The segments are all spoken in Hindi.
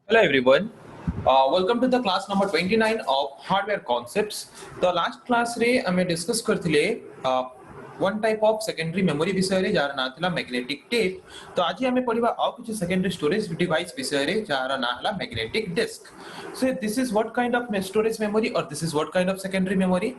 Hello everyone. Welcome to the class number 29 of hardware concepts. The last class रे हमें डिस्कस करथिले one type of secondary memory विषय रे जार ना थिला magnetic tape. तो आज हमें पढ़िबा और कुछ secondary storage device विषय रे जार ना हला magnetic disk. So this is what kind of storage memory or this is what kind of secondary memory.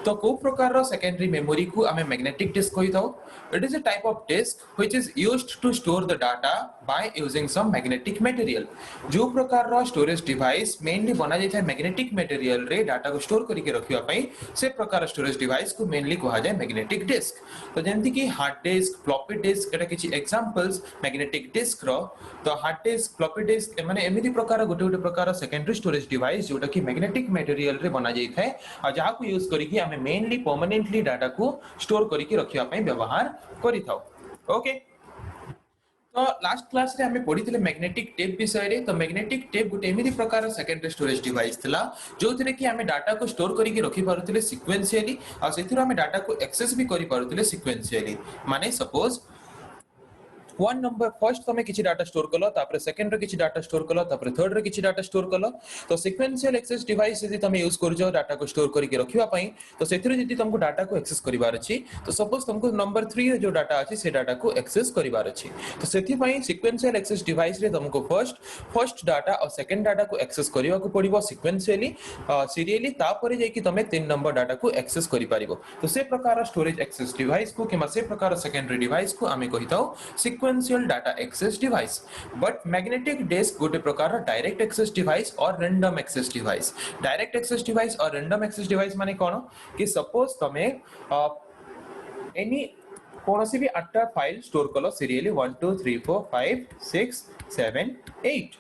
तो को प्रकार रो secondary memory को हमें magnetic disk कहि थाउ. It is a type of disk which is used to store the data by using some magnetic material. जो प्रकार रो स्टोरेज डिवाइस मेनली बना जाय था मैग्नेटिक मटेरियल रे डाटा को स्टोर करके रखिया पई से प्रकार स्टोरेज डिवाइस को मेनली कहा जाय मैग्नेटिक डिस्क. तो जेंति कि हार्ड डिस्क, फ्लॉपी डिस्क एटा किछि एग्जांपल्स मैग्नेटिक डिस्क रो. तो हार्ड डिस्क, फ्लॉपी डिस्क माने एमिति प्रकार गोटे प्रकार सेकेंडरी स्टोरेज डिवाइस जोटा कि मैग्नेटिक मटेरियल रे बना जाय थाए आ जहा को यूज करिकि हमें मेनली परमानेंटली डाटा को स्टोर करके रखिया पई व्यवहार करि थाउ. ओके. तो लास्ट क्लास रे हमें पढ़ी थिले मैग्नेटिक टेप विषय रे. तो मैग्नेटिक टेप गोटे एमिति प्रकार सेकेंडरी स्टोरेज डिवाइस थिला जो थिले कि हमें डाटा को स्टोर करके रखि पारुथिले सीक्वेंशियली आ सेथिरो हमें डाटा को एक्सेस भी करि पारुथिले सीक्वेंशियली. माने सपोज वन नंबर फर्स्ट तमे किछि डाटा स्टोर कलो तापर सेकंड रे किछि डाटा स्टोर कलो तापर थर्ड रे किछि डाटा स्टोर कलो. तो सीक्वेंशियल एक्सेस डिवाइस यदि तमे यूज करजो डाटा को स्टोर करके रखिबा पई तो सेथिरो यदि तुमको डाटा को एक्सेस करिवार अछि तो सपोज तुमको नंबर 3 रे जो डाटा अछि से डाटा को एक्सेस करिवार अछि. तो सेथि पई सीक्वेंशियल एक्सेस डिवाइस रे तुमको फर्स्ट डाटा और सेकंड डाटा को एक्सेस करिवा को पड़िबो सीक्वेंशियली सीरियली तापर जे कि तमे 3 नंबर डाटा को एक्सेस करि पारिबो. तो से प्रकार स्टोरेज एक्सेस डिवाइस को किमा से प्रकार सेकेंडरी डिवाइस को आमे कहिताउ sequential data access device. But magnetic disk गोटे प्रकार डायरेक्ट एक्सेस डिवाइस और random access device. Direct access device और रैंडम एक्सेस डिवाइस माने कोन कि सपोज तमे एनी कोनोसी भी 8टा फाइल स्टोर कलो सीरियली 1 2 3 4 5 6 7 8.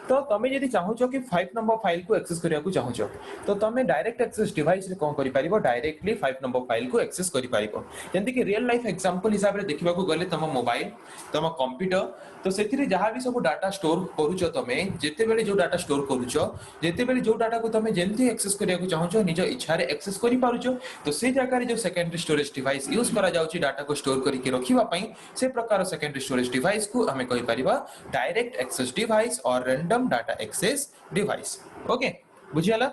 तो तमे यदि चाहो छ कि 5 नंबर फाइल को एक्सेस करिया को चाहो छ तो तमे डायरेक्ट एक्सेस डिवाइस रे कोन करि पारिबो डायरेक्टली 5 नंबर फाइल को एक्सेस करि पारिबो. जंती कि रियल लाइफ एग्जांपल हिसाब रे देखिबा को गले तम मोबाइल तम कंप्यूटर तो सेथिरे जहां भी सब डाटा स्टोर करू छ तमे जेते बेले जो डाटा स्टोर करू छ जेते बेले जो डाटा को तमे जेंती एक्सेस करिया को चाहो छ निज इच्छा रे एक्सेस करि पारु छ. तो से जगह रे जो सेकेंडरी स्टोरेज डिवाइस यूज करा जाउ छी डाटा को स्टोर करके रखिबा पई से प्रकार सेकेंडरी स्टोरेज डिवाइस को हमें कहि परिबा डायरेक्ट एक्सेस डिवाइस और random data access device. Okay बुझियाला.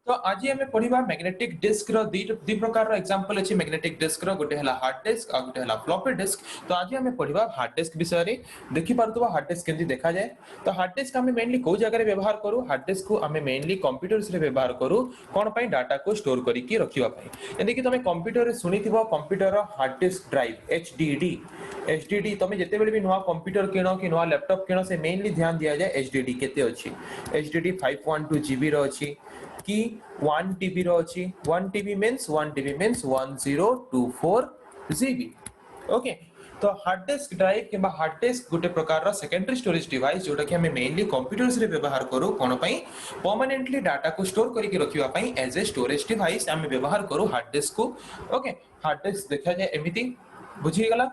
तो आज हमें पढ़िबा मैग्नेटिक डिस्क रो दी प्रकार रो एग्जांपल अछि. मैग्नेटिक डिस्क रो गोटे हला हार्ड डिस्क आ गोटे हला फ्लॉपी डिस्क. तो आज हमें पढ़िबा हार्ड डिस्क विषय रे. देखि पारतबा हार्ड डिस्क केंति देखा जाय. तो हार्ड डिस्क हमें मेनली को जगह रे व्यवहार करू. हार्ड डिस्क को हमें मेनली कंप्यूटर्स रे व्यवहार करू कोन पई डाटा को स्टोर करिकि रखिबा पई. यदि कि तमे कंप्यूटर रे सुनिथिबो कंप्यूटर रो हार्ड डिस्क ड्राइव एचडीडी तमे जते बेले भी नवा कंप्यूटर किनो कि नवा लैपटॉप किनो से मेनली ध्यान दिया जाय एचडीडी केते अछि. एचडीडी 512 जीबी रो अछि कि 1 टीबी रो अछि. 1 टीबी मींस 1024 जीबी. ओके. तो हार्ड डिस्क ड्राइव किबा हार्ड डिस्क गोटे प्रकार रो सेकेंडरी स्टोरेज डिवाइस जोटा कि हमें मेनली कंप्यूटर्स रे व्यवहार करू कोन पई परमानेंटली डाटा को स्टोर करके रखिबा पई एज ए स्टोरेज डिवाइस हमें व्यवहार करू हार्ड डिस्क को. ओके. हार्ड डिस्क देखा जाय एमिति बुझी गला.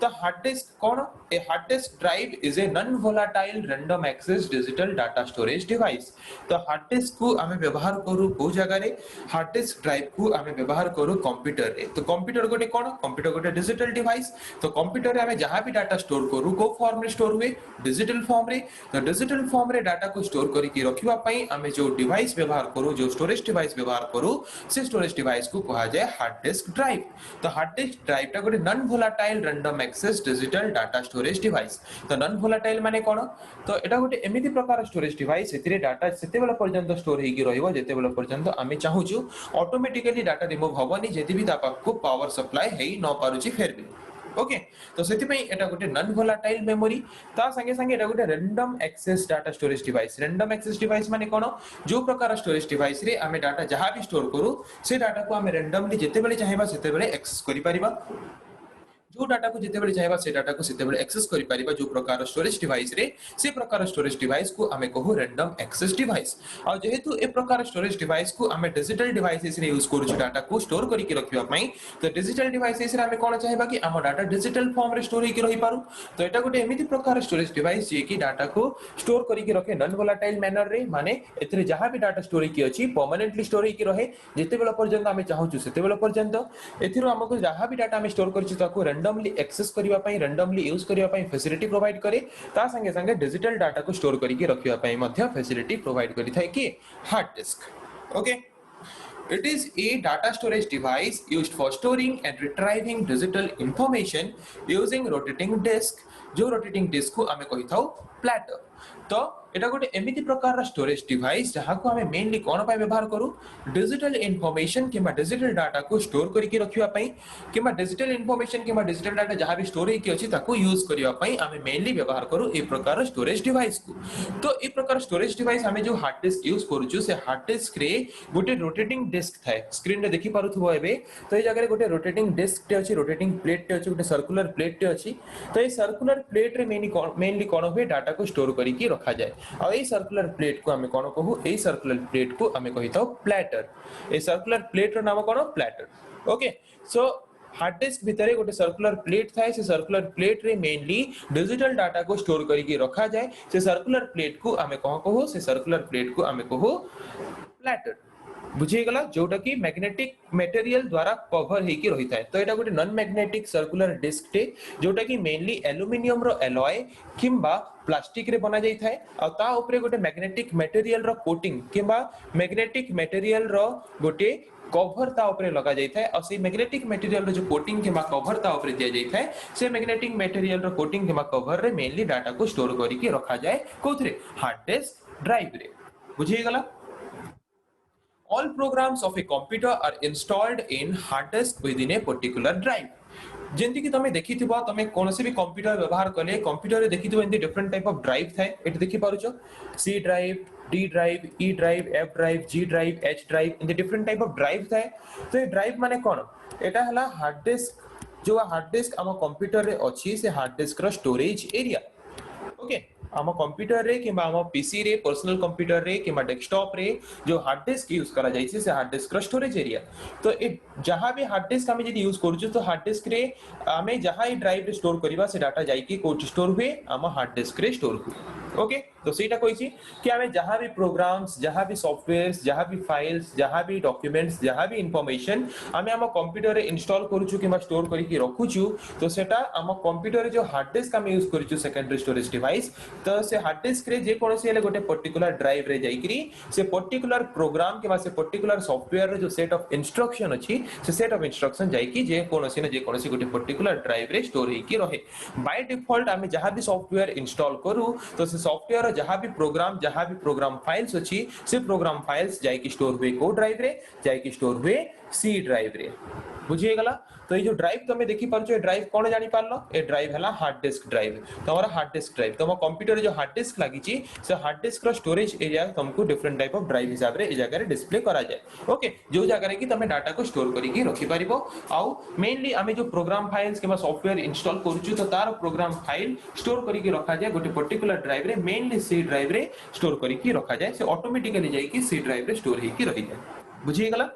तो हार्ड डिस्क कोन ए hard disk drive is a non volatile random access digital data storage device. तो हार्ड डिस्क को हमें व्यवहार करू को जगह रे हार्ड डिस्क ड्राइव को हमें व्यवहार करू कंप्यूटर रे. तो कंप्यूटर गोटे कोन कंप्यूटर गोटे डिजिटल डिवाइस. तो कंप्यूटर रे हमें जहां भी डाटा स्टोर करू को फॉर्म रे स्टोर हुए डिजिटल फॉर्म रे. तो डिजिटल फॉर्म रे डाटा को स्टोर करके रखिबा पई हमें जो डिवाइस व्यवहार करू जो स्टोरेज डिवाइस व्यवहार करू से स्टोरेज डिवाइस को कहा जाय हार्ड डिस्क ड्राइव. तो हार्ड डिस्क ड्राइव टा गोटे non volatile random access digital data storage device. तो नॉन वोलेटाइल माने कोन तो एटा गोटे एमिति प्रकार स्टोरेज डिवाइस एतिरे डाटा सेते बेला पर्यंत स्टोर हेकी रहइबो जेते बेला पर्यंत आमे चाहू छु ऑटोमेटिकली डाटा रिमूव होबनी जेति भी तापा को पावर सप्लाई हेई न पारुची फेर भी. ओके. तो सेति पई एटा गोटे नॉन वोलेटाइल मेमोरी. ता संगे संगे एटा गोटे random access data storage device. Random access device माने कोन जो प्रकार स्टोरेज डिवाइस रे आमे डाटा जहां भी स्टोर करू से डाटा को आमे रैंडमली जेते बेले चाहेबा सेते बेले एक्सेस करि परिबा. जो डाटा को जिते बेले चाहेबा से डाटा को सिते बेले एक्सेस करि परिबा जो प्रकार स्टोरेज डिवाइस रे से प्रकार स्टोरेज डिवाइस को हमें कहू रैंडम एक्सेस डिवाइस. और जेहेतु ए प्रकार स्टोरेज डिवाइस को हमें डिजिटल डिवाइसेस रे यूज करू डाटा को स्टोर करके रखिबा पई. तो डिजिटल डिवाइसेस रे हमें कोन चाहेबा कि हम डाटा डिजिटल फॉर्म रे स्टोर हेकी रहि पारू. तो एटा गोटे एमिति प्रकार स्टोरेज डिवाइस जे कि डाटा को स्टोर करके रखे नॉन वोलेटाइल मैनर रे. माने एथरे जहां भी डाटा स्टोर हेकी अछि परमानेंटली स्टोर हेकी रहे जेते बेला पर्यंत हमें चाहू छु सेते बेला पर्यंत. एथिरो हमको जहां भी डाटा हमें स्टोर करछि ताको रैंडमली एक्सेस करिवा पई रैंडमली यूज करिवा पई फैसिलिटी प्रोवाइड करे ता संगे संगे डिजिटल डाटा को स्टोर करिके रखिवा पई मध्य फैसिलिटी प्रोवाइड करि थाए कि hard disc okay It is a data storage device used for storing and retrieving digital information using rotating disk जो rotating disk को आमे कहि थाउ platter तो एटा गोटे एमिति प्रकार स्टोरेज डिवाइस जहाँ को हमें मेनली कौन पाई व्यवहार करू डिजिटल इनफॉरमेशन किंबा डिजिटल डाटा को स्टोर करके रखिवा पई किंबा डिजिटल इनफॉरमेशन किंबा डिजिटल डाटा जहाँ भी स्टोर होई अछि ताको यूज करिवा पई हमें मेनली व्यवहार करू ए प्रकार स्टोरेज डिवाइस को तो ए प्रकार स्टोरेज डिवाइस हमें जो हार्ड डिस्क यूज करूछु से हार्ड डिस्क रे गोटे रोटेटिंग डिस्क थाए स्क्रीन रे देखि पारुथबो एबे तो ए जगह रे गोटे रोटेटिंग डिस्क टे अछि रोटेटिंग प्लेट टे अछि गोटे सर्कुलर प्लेट टे अछि तो ए सर्कुलर प्लेट रे मेनली कोन होय डाटा को स्टोर करके रखा जाए और ए सर्कुलर प्लेट को हमें कोन कहू ए सर्कुलर प्लेट को हमें कहितो प्लेटर ए सर्कुलर प्लेट रो नाम कोन platter okay so hard disk भितरे गोटे सर्कुलर प्लेट थाए से सर्कुलर प्लेट रे मेनली डिजिटल डाटा को स्टोर करके रखा जाए से सर्कुलर प्लेट को हमें कोन कहू से सर्कुलर प्लेट को हमें कहू प्लेटर बुझी गला जोटा कि मैग्नेटिक मटेरियल द्वारा कवर हेकी रही थाए तो एटा गोटे नॉन मैग्नेटिक सर्कुलर डिस्क टे जोटा कि मेनली एल्युमिनियम रो एलॉय किंबा प्लास्टिक रे बना जाई थाए आ ता ऊपर गोटे मैग्नेटिक मटेरियल रो कोटिंग किंबा मैग्नेटिक मटेरियल रो गोटे कवर ता ऊपर लगा जाई थाए और से मैग्नेटिक मटेरियल रो जो कोटिंग किंबा कवर ता ऊपर दिया जाई थाए से मैग्नेटिक मटेरियल रो कोटिंग किंबा कवर रे मेनली डाटा को स्टोर करके रखा जाए कोथरे हार्ड डिस्क ड्राइव रे बुझी गला All programs of a computer are installed in hard disk within a particular drive. जेंति कि तमे देखिथिबो तमे कोनोसी भी कंप्यूटर व्यवहार कले कंप्यूटर रे देखिथिबो एंती डिफरेंट टाइप ऑफ ड्राइव थाए एट देखि पारुचो C drive D drive E drive F drive G drive H drive एंती डिफरेंट टाइप ऑफ ड्राइव थाए तो ए ड्राइव माने कोन एटा हला हार्ड डिस्क जो हार्ड डिस्क हम कंप्यूटर रे अछि से हार्ड डिस्क रो स्टोरेज एरिया ओके आम कंप्यूटर रे किबा आम पीसी रे पर्सनल कंप्यूटर रे किबा डेस्कटॉप रे जो हार्ड डिस्क यूज करा जाय से हार्ड डिस्क रो स्टोरेज एरिया तो ए जहां भी हार्ड डिस्क हमें यदि यूज करू तो हार्ड डिस्क रे हमें जहां ही ड्राइव रे स्टोर करबा से डाटा जाई कि कोड स्टोर हुए आम हार्ड डिस्क रे स्टोर हुए ओके तो सेटा कहिछि कि हमें जहां भी प्रोग्राम्स जहां भी सॉफ्टवेयर्स जहां भी फाइल्स जहां भी डॉक्यूमेंट्स जहां भी इंफॉर्मेशन हमें हम कंप्यूटर रे इंस्टॉल करूछु किबा स्टोर करके रखुछु तो सेटा हम कंप्यूटर रे जो हार्ड डिस्क हम यूज करूछु सेकेंडरी स्टोरेज डिवाइस तो से हार्ड डिस्क रे जे कोनोसी हेले गोटे पर्टिकुलर ड्राइव रे जाईकरी से पर्टिकुलर प्रोग्राम के से पर्टिकुलर सॉफ्टवेयर रे जो सेट ऑफ इंस्ट्रक्शन अछि से सेट ऑफ इंस्ट्रक्शन जाईकी जे कोनोसी गोटे पर्टिकुलर ड्राइव रे स्टोर हेकी रहे बाय डिफॉल्ट हमें जहां भी सॉफ्टवेयर इंस्टॉल करू तो से सॉफ्टवेयर जहां भी प्रोग्राम फाइल्स अछि से प्रोग्राम फाइल्स जाईकी स्टोर हुए को ड्राइव रे जाईकी स्टोर हुए सी ड्राइव रे बुझिए गला तो ये जो ड्राइव तमे देखि परछो ड्राइव कोन जानि पारलो ए ड्राइव हला हार्ड डिस्क ड्राइव तमरा हार्ड डिस्क ड्राइव तम कंप्यूटर रे जो हार्ड डिस्क लागि छि से हार्ड डिस्क रो स्टोरेज एरिया तुमको डिफरेंट टाइप ऑफ ड्राइव हिसाब रे ए जगह रे डिस्प्ले करा जाय ओके जो जगह रे कि तमे डाटा को स्टोर करी के रखि परिबो आउ मेनली हमें जो प्रोग्राम फाइल्स केबा सॉफ्टवेयर इंस्टॉल करूछु तो तार प्रोग्राम फाइल स्टोर करी के रखा जाय गोटे पर्टिकुलर ड्राइव रे मेनली सी ड्राइव रे स्टोर करी के रखा जाय से ऑटोमेटिकली जाय कि सी ड्राइव रे स्टोर हे के रहि जाय बुझिए गला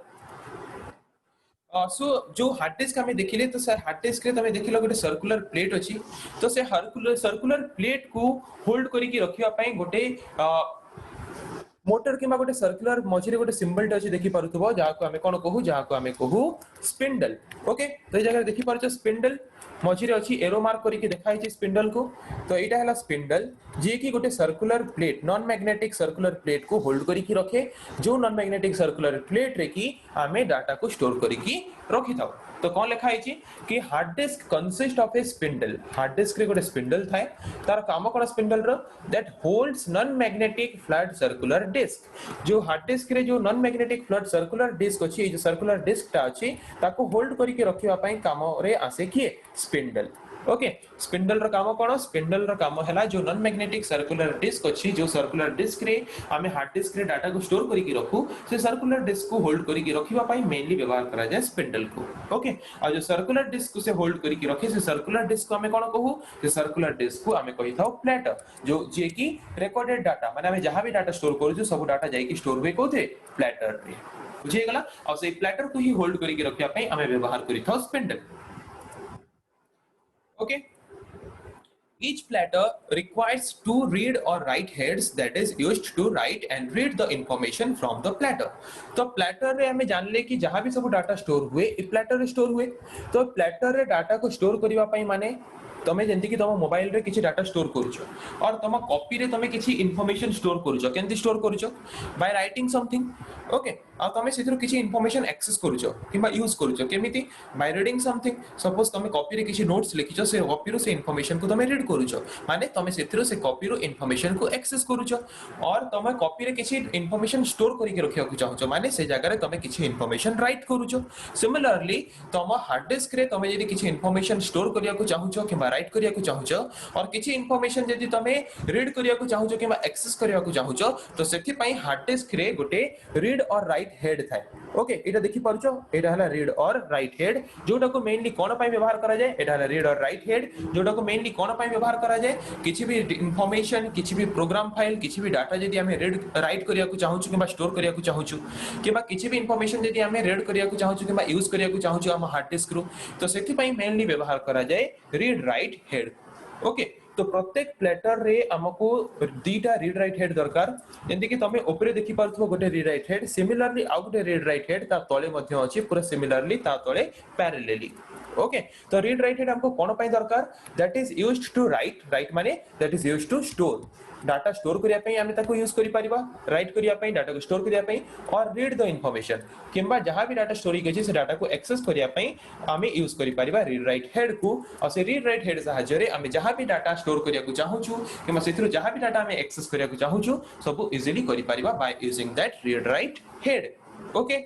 सो जो हार्ड डिस्क हमें देखिले तो सर हार्ड डिस्क रे तमे देखिलो गोटे सर्कुलर प्लेट अछि तो से सर्कुलर प्लेट को होल्ड करी के रखिया पई गोटे मोटर किबा गोटे सर्कुलर मझिरे गोटे सिंबल टे अछि देखि पारुथबो जहा को हमें कोन कहू जहा को हमें कहू स्पिंडल ओके तो ए जगह देखि पारछ स्पिंडल मझिरे अछि एरो मार्क करी के देखाइ छै स्पिंडल को तो एटा हला स्पिंडल जे कि गोटे circular plate non magnetic circular plate को होल्ड करी के रखे जो नॉन मैग्नेटिक सर्कुलर प्लेट रे की हमें डाटा को स्टोर करी के रखि थाउ तो कोन लिखा है कि hard disk consist of a spindle hard disk रे गोटे स्पिंडल थाए तार काम कोन स्पिंडल रो that holds non magnetic flat circular disk जो हार्ड डिस्क रे जो non magnetic flat circular disk अछि जो सर्कुलर डिस्क ता अछि ताको होल्ड करी के रखिबा पई काम रे आसे किए स्पिंडल ओके स्पिंडल रो काम कोन स्पिंडल रो काम हैला जो नॉन मैग्नेटिक सर्कुलर डिस्क अछि जो सर्कुलर डिस्क रे हमें हार्ड डिस्क रे डाटा को स्टोर करी के रखू से सर्कुलर डिस्क को होल्ड करी के रखिबा पई मेनली व्यवहार करा जाय स्पिंडल को ओके और जो सर्कुलर डिस्क को से होल्ड करी के रखे से सर्कुलर डिस्क को हमें कोन कहू से सर्कुलर डिस्क को हमें कहि थाउ प्लेटर जो जे की रिकॉर्डेड डाटा माने हमें जहां भी डाटा स्टोर करू जो सब डाटा जाई की स्टोर होय कोथे प्लेटर रे बुझिए गला और से प्लेटर को ही होल्ड करी के रखिया पई हमें व्यवहार करि थाउ spindle okay Each platter requires two read or write heads that is used to write and read the information from the platter. तो प्लेटर रे हमें जान ले कि जहां भी सब डाटा स्टोर हुए ए प्लेटर रे स्टोर हुए तो प्लेटर रे डाटा को स्टोर करबा पई माने तमे जेंति कि तम मोबाइल रे किछि डाटा स्टोर करूछ और तम कॉपी रे तमे किछि इंफॉर्मेशन स्टोर करूछ केंति स्टोर करूछ बाय राइटिंग समथिंग ओके आ तमे सेथरो किछि इंफॉर्मेशन एक्सेस करूछ किबा यूज करूछ केमिति बाय रीडिंग समथिंग सपोज तमे कॉपी रे किछि नोट्स लिखिछ से कॉपी रो से इंफॉर्मेशन को तमे रीड करूछ माने तमे सेथरो से कॉपी रो इंफॉर्मेशन को एक्सेस करूछ और तमे कॉपी रे किछि इंफॉर्मेशन स्टोर करि के रखिया को चाहूछ माने से जगह रे तमे किछि इंफॉर्मेशन राइट करूछ सिमिलरली तम हार्ड डिस्क रे तमे यदि किछि इंफॉर्मेशन स्टोर करिया को चाहूछ किबा राइट करिया को चाहूछ और किछि इंफॉर्मेशन यदि तमे रीड करिया को चाहूछ किबा एक्सेस करिया को चाहूछ तो सेथि पई हार्ड डिस्क रे गोटे रीड और राइट हेड थाए ओके एटा देखि पारुछो एटा हला रीड और राइट हेड जोटा को मेनली कोन पई व्यवहार करा जाय एटा हला रीड और राइट हेड जोटा को मेनली कोन पई व्यवहार करा जाय किछि भी इंफॉर्मेशन किछि भी प्रोग्राम फाइल किछि भी डाटा यदि हमें रीड राइट करिया को चाहूछ किबा स्टोर करिया को चाहूछ किबा किछि भी इंफॉर्मेशन यदि हमें रीड करिया को चाहूछ किबा यूज करिया को चाहूछ हम हार्ड डिस्क रो तो सेथि पई मेनली व्यवहार करा जाय रीड राइट हेड ओके तो प्रत्येक प्लेटर रे हमको दीटा रीड राइट हेड दरकार जेंति कि तमे ऊपर देखि पारथबो गोटे रीड राइट हेड सिमिलरली आउ गोटे रीड राइट हेड ता तळे मध्ये अछि पूरा सिमिलरली ता तळे पैरेलली ओके तो रीड राइट हेड हमको कोन पई दरकार that is used to write write माने that is used to store data store करिया पई हमें ताको यूज करि परिबा राइट करिया पई डाटा को स्टोर करिया पई और रीड द इंफॉर्मेशन किंबा जहां भी डाटा स्टोर होई से डाटा को एक्सेस करिया पई हमें यूज करि परिबा रीड राइट हेड को और से रीड राइट हेड सहायता रे हमें जहां भी डाटा स्टोर करिया को चाहू छु किंबा सेथरो जहां भी डाटा हमें एक्सेस करिया को चाहू छु सब इजीली करि परिबा by using that read write head okay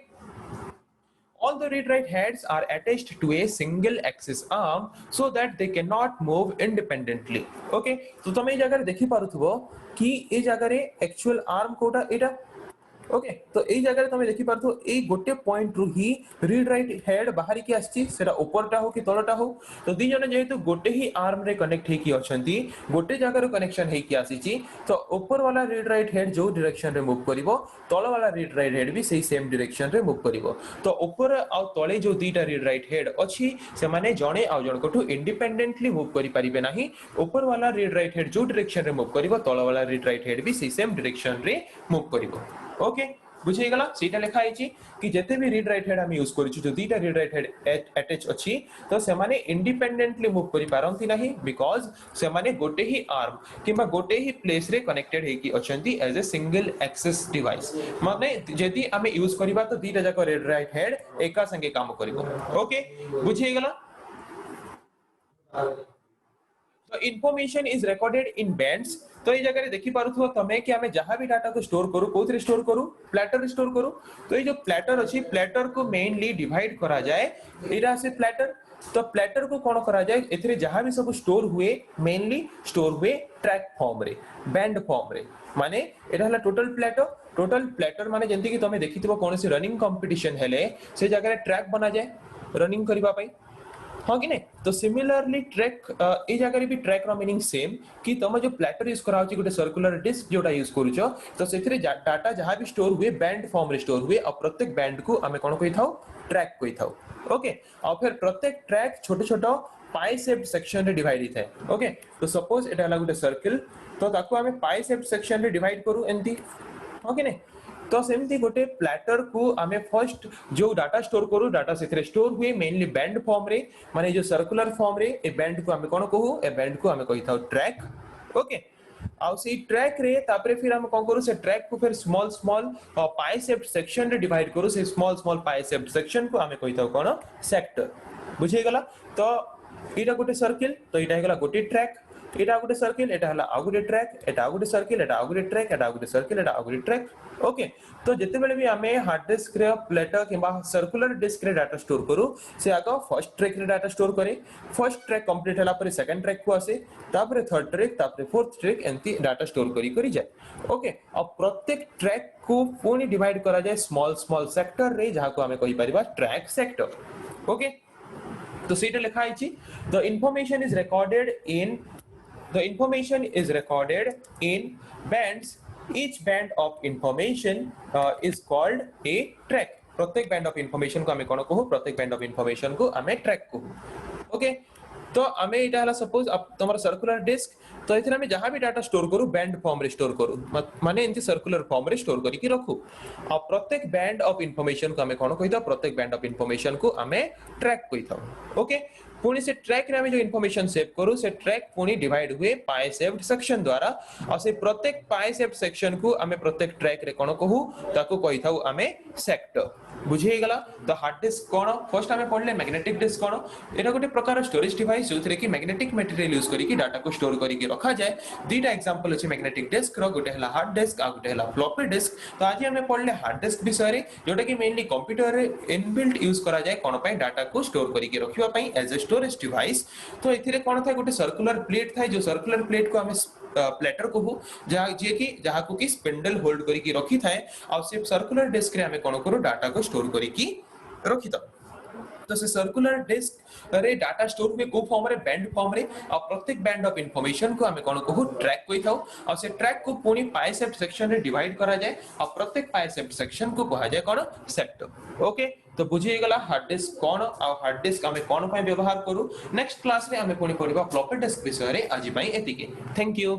all the read write heads are attached to a single axis arm so that they cannot move independently okay तो तमे ए जगह देखि पारुथबो कि ए जगह रे एक्चुअल आर्म कोटा एटा ओके तो ए जगह तमे देखि पारथो ए गोटे पॉइंट रु ही रीड राइट हेड बाहर की आछि सेटा ऊपरटा हो कि तळटा हो तो दी जने जेहेतु गोटे ही आर्म रे कनेक्ट हे की अछंती गोटे जगह रे कनेक्शन हे की आसीची तो ऊपर वाला रीड राइट हेड जो डायरेक्शन रे मूव करिवो तळ वाला रीड राइट हेड भी सेही सेम डायरेक्शन रे मूव करिवो तो ऊपर आ तळे जो दीटा रीड राइट हेड अछि से माने जणे आ जणकठू इंडिपेंडेंटली मूव करि परिबे नाही ऊपर वाला रीड राइट हेड जो डायरेक्शन रे मूव करिवो तळ वाला रीड राइट हेड भी सेही सेम डायरेक्शन रे मूव करिवो ओके बुझे गला सेटा लिखा आइची कि जते भी रीड राइट हेड हम यूज करिछु जो दीटा रीड राइट हेड अटैच अछि तो से माने इंडिपेंडेंटली मूव करि पारंती नाही बिकॉज़ से माने गोटे ही आर्म किबा गोटे ही प्लेस रे कनेक्टेड हे की अछंती as a single access device माने जदी हम यूज करिबा तो दीटा जाक रीड राइट हेड एका संगे काम करिवो ओके बुझे गला तो information is recorded in bands तो ये जगह देखि पारुथबो तमे कि हमें जहां भी डाटा को स्टोर करू कोथरे स्टोर करू प्लेटर स्टोर करू तो ये जो प्लेटर अछि प्लेटर को मेनली डिवाइड करा जाए एरा से प्लेटर तो प्लेटर को कोन करा जाए एथरे जहां भी सब स्टोर हुए मेनली स्टोर हुए ट्रैक फॉर्म रे बैंड फॉर्म रे माने एटा हला टोटल प्लेटर माने जेंति कि तमे देखितबो कोनसी रनिंग कंपटीशन हेले से जगह ट्रैक बना जाए रनिंग करबा पई हाँ कि नहीं तो सिमिलरली ट्रैक ए जगह भी ट्रैक रो मीनिंग सेम कि तुम जो प्लेटर यूज करा होची गोटे सर्कुलर डिस्क जोटा यूज करूछो तो सेथरे डाटा जहां भी स्टोर हुए बैंड फॉर्म रे स्टोर हुए और प्रत्येक बैंड को हमें कोन कहि थाउ ट्रैक कहि थाउ ओके और फिर प्रत्येक ट्रैक छोटे छोटे पाई शेप्ड सेक्शन रे डिवाइड हिथाय ओके तो सपोज एटा हला गोटे सर्कल तो ताको हमें पाई शेप्ड सेक्शन रे डिवाइड करू एंती ओके नहीं तो सेमती गोटे प्लेटर को हमें फर्स्ट जो डाटा स्टोर करू डाटा सेथरे स्टोर हुए मेनली बैंड फॉर्म रे माने जो सर्कुलर फॉर्म रे ए बैंड को हमें कोन कहू ए बैंड को हमें कहि थाउ ट्रैक ओके आउ से ट्रैक रे तापरे फिर हम कोन करू से ट्रैक को फिर स्मॉल स्मॉल पाई शेप्ड सेक्शन रे डिवाइड करू से स्मॉल स्मॉल पाई शेप्ड सेक्शन को हमें कहि थाउ कोन सेक्टर बुझे गला तो एटा गोटे सर्कल तो एटा हेगला गोटे ट्रैक एटा गोटे सर्कल एटा हला आ गोटे ट्रैक एटा गोटे सर्कल एटा गोटे ट्रैक एटा गोटे सर्कल एटा गोटे ट्रैक ओके तो जते बेले भी हमें हार्ड डिस्क रे प्लेटर किबा सर्कुलर डिस्क रे डाटा स्टोर करू से आगा फर्स्ट ट्रैक रे डाटा स्टोर करे फर्स्ट ट्रैक कंप्लीट हला पर सेकंड ट्रैक को आसे तापर थर्ड ट्रैक तापर फोर्थ ट्रैक एंती डाटा स्टोर करी जाए ओके अब प्रत्येक ट्रैक को पूर्ण डिवाइड करा जाए स्मॉल स्मॉल सेक्टर रे जहा को हमें कहि परिबा ट्रैक सेक्टर ओके तो सेटा लिखा आइची the information is recorded in bands each band of information is called a track प्रत्येक बैंड ऑफ इंफॉर्मेशन को हमें कोन कहू प्रत्येक बैंड ऑफ इंफॉर्मेशन को हमें ट्रैक कहू ओके तो आमे एटा हला सपोज तमर सर्कुलर डिस्क तो एथिरा में जहां भी डाटा स्टोर करू बैंड फॉर्म रे स्टोर करू माने एंती सर्कुलर फॉर्म रे स्टोर करी की रखू आ प्रत्येक बैंड ऑफ इंफॉर्मेशन को हमें कोन कहिता प्रत्येक बैंड ऑफ इंफॉर्मेशन को हमें ट्रैक कहिता ओके पुणी से ट्रैक रे हमें जो इंफॉर्मेशन सेव करू से ट्रैक पुणी डिवाइड हुए पाई सेव्ड सेक्शन द्वारा और से प्रत्येक पाई सेव्ड सेक्शन को हमें प्रत्येक ट्रैक रे कोन कहू ताको कहिताऊ हमें सेक्टर बुझे गला तो हार्ड डिस्क कोन फर्स्ट हमें पढ़ले मैग्नेटिक डिस्क कोन एटा गोटे प्रकार स्टोरेज डिवाइस जोथरे कि मैग्नेटिक मटेरियल यूज करी कि डाटा को स्टोर करी कि रखा जाए दीटा एग्जांपल अछि मैग्नेटिक डिस्क रो गोटे हला हार्ड डिस्क आ गोटे हला फ्लॉपी डिस्क तो आज हमें पढ़ले हार्ड डिस्क विषय रे जोटा कि मेनली कंप्यूटर रे इनबिल्ट यूज करा जाए कोन पई डाटा को स्टोर करी कि रखिबा पई एज ए स्टोरेज डिवाइस तो एथिरे कोन थाए गोटे सर्कुलर प्लेट थाए जो सर्कुलर प्लेट को हमें प्लेटर कहू जे कि जहा को कि स्पिंडल होल्ड करी कि रखी थाए आ से सर्कुलर डिस्क रे हमें कोन करू डाटा को स्टोर करी कि रखिता तो से सर्कुलर डिस्क रे डाटा स्टोर में को फॉर्म रे बैंड फॉर्म रे और प्रत्येक बैंड ऑफ इंफॉर्मेशन को हमें कोन कहू ट्रैक कोइ थाउ और से ट्रैक को पुनी पाई सेप्ट सेक्शन रे डिवाइड करा जाए और प्रत्येक पाई सेप्ट सेक्शन को कहा जाए कोन सेक्टर ओके तो बुझी गला हार्ड डिस्क कोन और हार्ड डिस्क हमें कोन पय व्यवहार करू नेक्स्ट क्लास रे हमें पुनी पढिबा फ्लॉपी डिस्क विषय रे आज पय एतिके थैंक यू